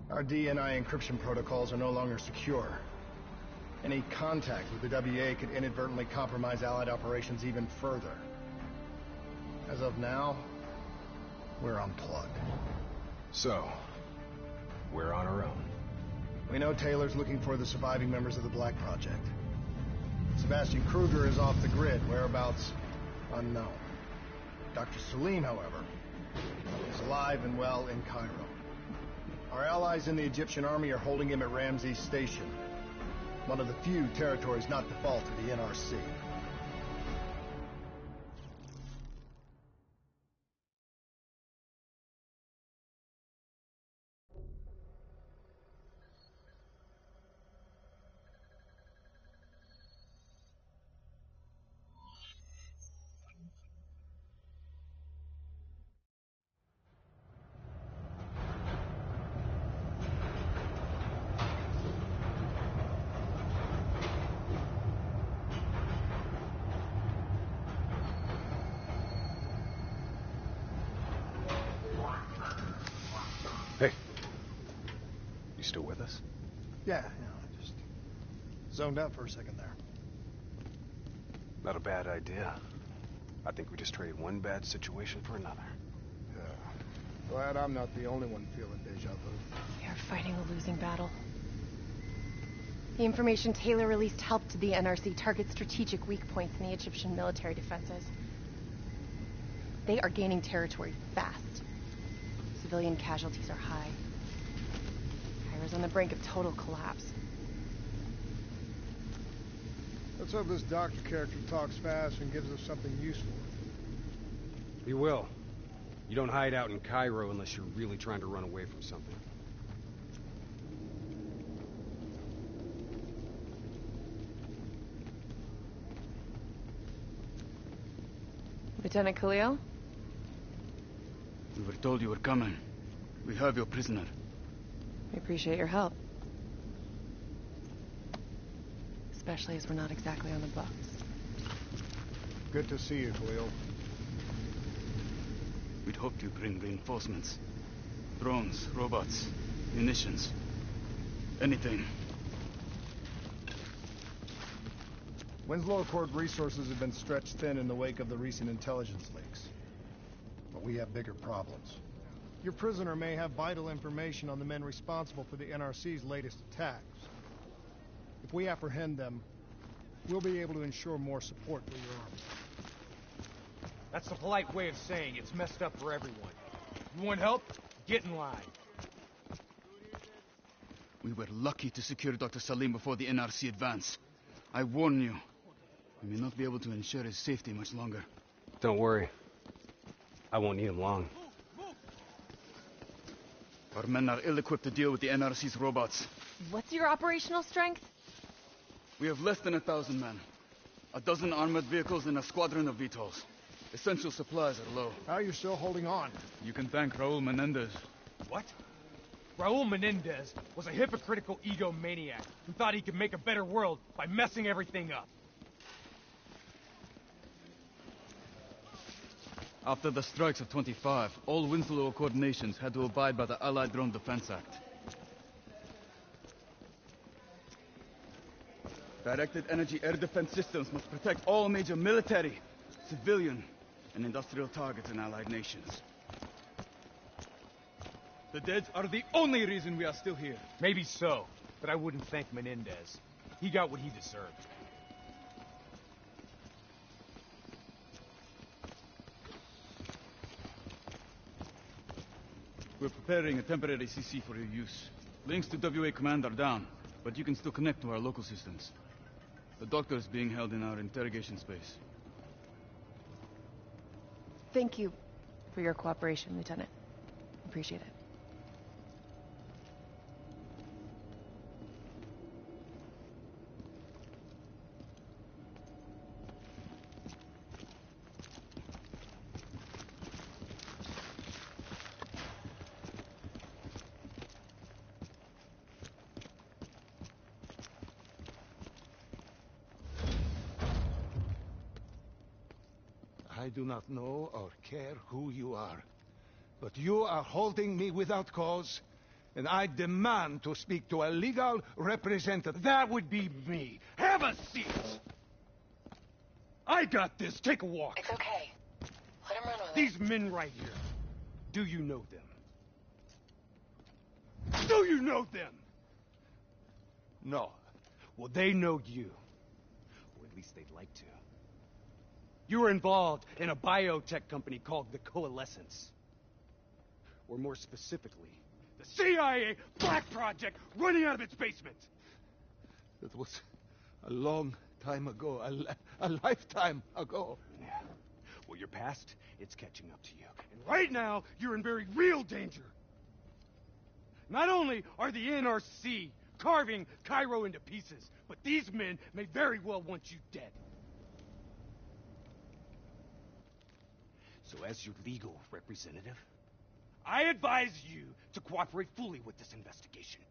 Our DNI encryption protocols are no longer secure. Any contact with the WA could inadvertently compromise Allied operations even further. As of now, we're unplugged. So, we're on our own. We know Taylor's looking for the surviving members of the Black Project. Sebastian Kruger is off the grid, whereabouts unknown. Dr. Salim, however, is alive and well in Cairo. Our allies in the Egyptian army are holding him at Ramses Station, one of the few territories not default to the NRC. Hey. You still with us? Yeah, I just zoned out for a second there. Not a bad idea. I think we just traded one bad situation for another. Yeah. Glad I'm not the only one feeling deja vu. We are fighting a losing battle. The information Taylor released helped the NRC target strategic weak points in the Egyptian military defenses. They are gaining territory fast. Civilian casualties are high. Cairo's on the brink of total collapse. Let's hope this doctor character talks fast and gives us something useful. He will. You don't hide out in Cairo unless you're really trying to run away from something. Lieutenant Khalil? We were told you were coming. We have your prisoner. We appreciate your help. Especially as we're not exactly on the books. Good to see you, Khalil. We'd hoped you'd bring reinforcements. Drones, robots, munitions. Anything. Winslow Accord resources have been stretched thin in the wake of the recent intelligence leaks. But we have bigger problems. Your prisoner may have vital information on the men responsible for the NRC's latest attacks. If we apprehend them, we'll be able to ensure more support for your army. That's the polite way of saying it's messed up for everyone. You want help? Get in line. We were lucky to secure Dr. Salim before the NRC advance. I warn you, we may not be able to ensure his safety much longer. Don't worry. I won't need him long. Our men are ill-equipped to deal with the NRC's robots. What's your operational strength? We have less than 1,000 men. 12 armored vehicles and a squadron of VTOLs. Essential supplies are low. How are you still holding on? You can thank Raul Menendez. What? Raul Menendez was a hypocritical egomaniac who thought he could make a better world by messing everything up. After the strikes of 25, all Winslow Accord nations had to abide by the Allied Drone Defense Act. Directed energy air defense systems must protect all major military, civilian, and industrial targets in Allied nations. The dead are the only reason we are still here. Maybe so, but I wouldn't thank Menendez. He got what he deserved. We're preparing a temporary CC for your use. Links to WA Command are down, but you can still connect to our local systems. The doctor is being held in our interrogation space. Thank you for your cooperation, Lieutenant. Appreciate it. I do not know or care who you are, but you are holding me without cause, And I demand to speak to a legal representative. That would be me. Have a seat. I got this. Take a walk. It's okay. Let him run with it. These men right here. Do you know them? Do you know them? No. Well, they know you. Or at least they'd like to. You were involved in a biotech company called the Coalescence. Or more specifically, the CIA Black Project running out of its basement. That was a long time ago. A lifetime ago. Yeah. Well, your past, it's catching up to you. And right now, you're in very real danger. Not only are the NRC carving Cairo into pieces, but these men may very well want you dead. So as your legal representative, I advise you to cooperate fully with this investigation.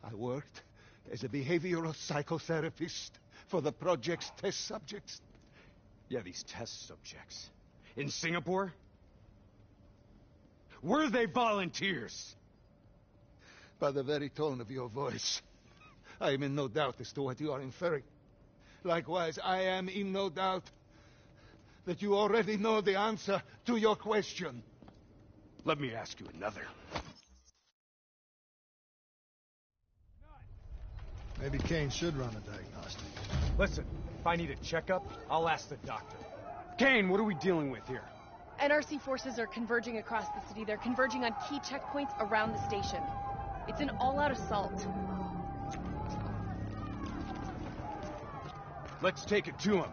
I worked as a behavioral psychotherapist for the project's test subjects. Yeah, these test subjects. In Singapore? Were they volunteers? By the very tone of your voice, I am in no doubt as to what you are inferring. Likewise, I am in no doubt that you already know the answer to your question. Let me ask you another. Maybe Kane should run a diagnostic. Listen, if I need a checkup, I'll ask the doctor. Kane, what are we dealing with here? NRC forces are converging across the city. They're converging on key checkpoints around the station. It's an all-out assault. Let's take it to him.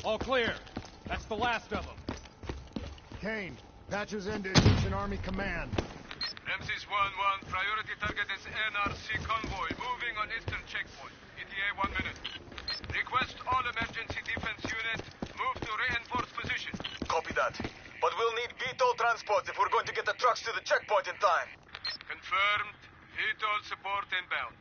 All clear. That's the last of them. Kane, patches into Egyptian Army Command. Ramses 1-1, priority target is NRC convoy, moving on eastern checkpoint. ETA 1 minute. Request all emergency defense unit, move to reinforced position. Copy that. But we'll need VTOL transports if we're going to get the trucks to the checkpoint in time. Confirmed. VTOL support inbound.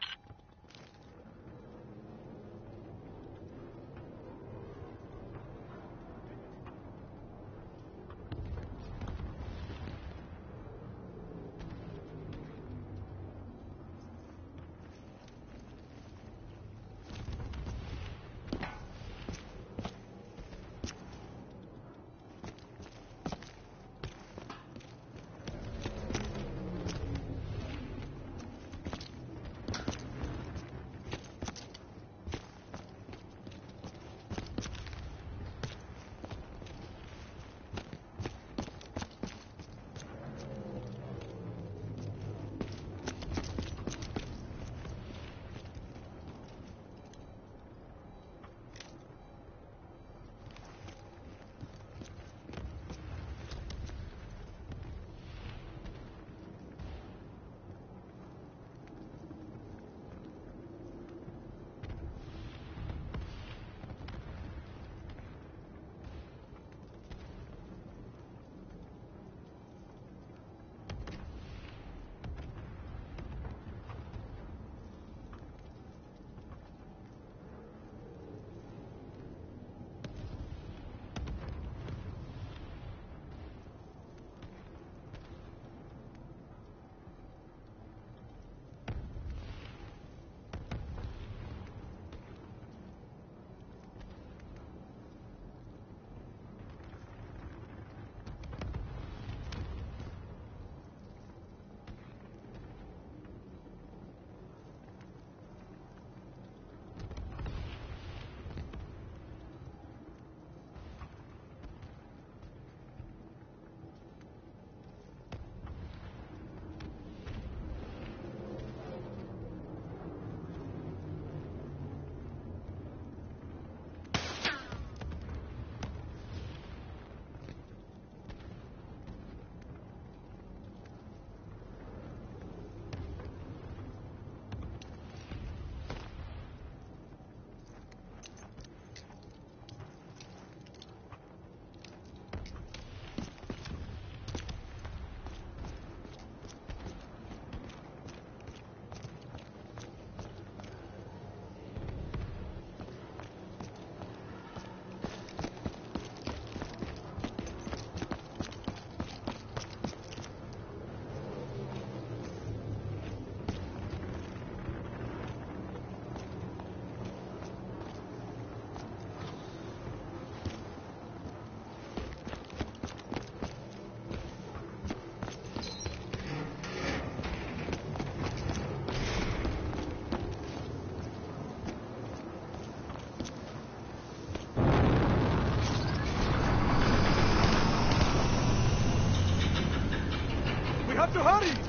have to hurry!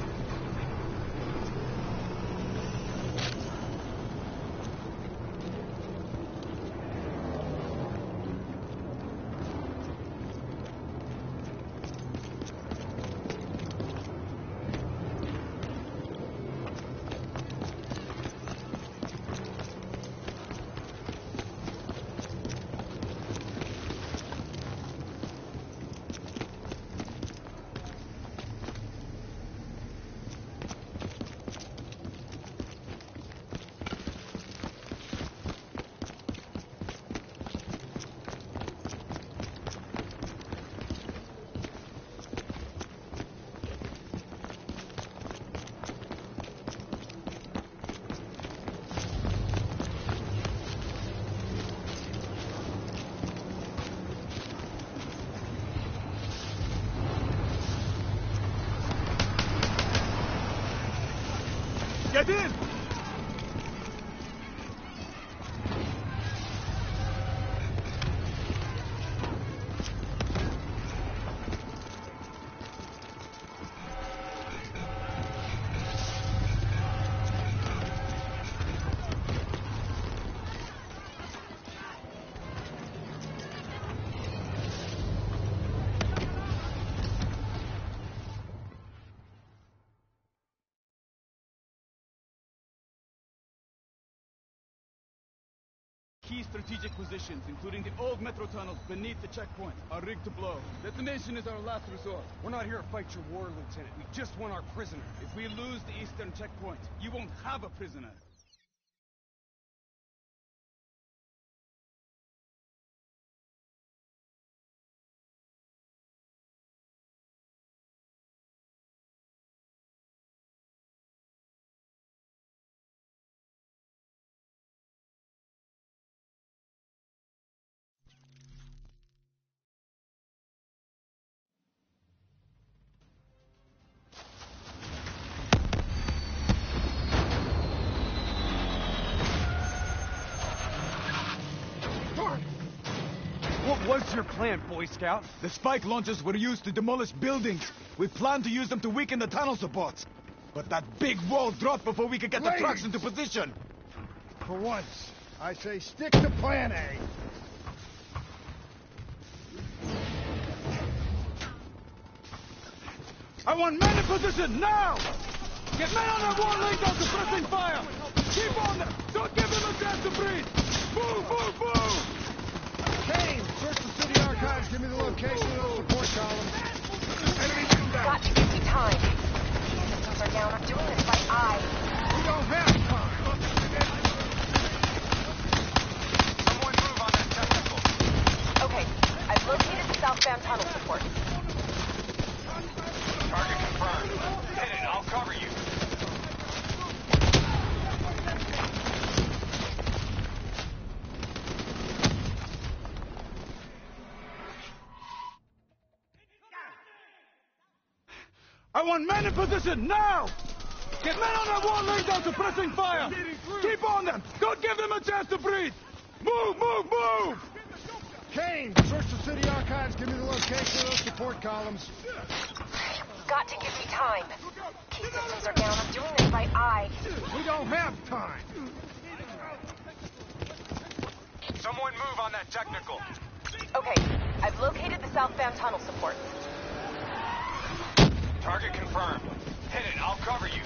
Get in! key strategic positions, including the old metro tunnels beneath the checkpoint, are rigged to blow. Detonation is our last resort. We're not here to fight your war, Lieutenant. We just want our prisoner. If we lose the eastern checkpoint, you won't have a prisoner. What was your plan, Boy Scout? The spike launchers were used to demolish buildings. We planned to use them to weaken the tunnel supports. But that big wall dropped before we could get the trucks into position. For once, I say stick to plan A. I want men in position, now! Get men on that wall linked up to pressing fire! Keep on them! Don't give them a chance to breathe! Move, move, move! Kane, search the city archives. Give me the location of those support columns. Enemy inbound. Got to give me time. Systems are down. I'm doing this by eye. We don't have time. Someone move on that technical. Okay, I've located the southbound tunnel support. Target confirmed. Hit it, I'll cover you. I want men in position, now! Get men on that wall linked up to pressing fire! Keep on them! Don't give them a chance to breathe! Move, move, move! Kane, search the city archives. Give me the location of those support columns. Got to give me time. Key systems are down. I'm doing this by eye. We don't have time. Someone move on that technical. Okay, I've located the southbound tunnel support. Target confirmed. Hit it, I'll cover you.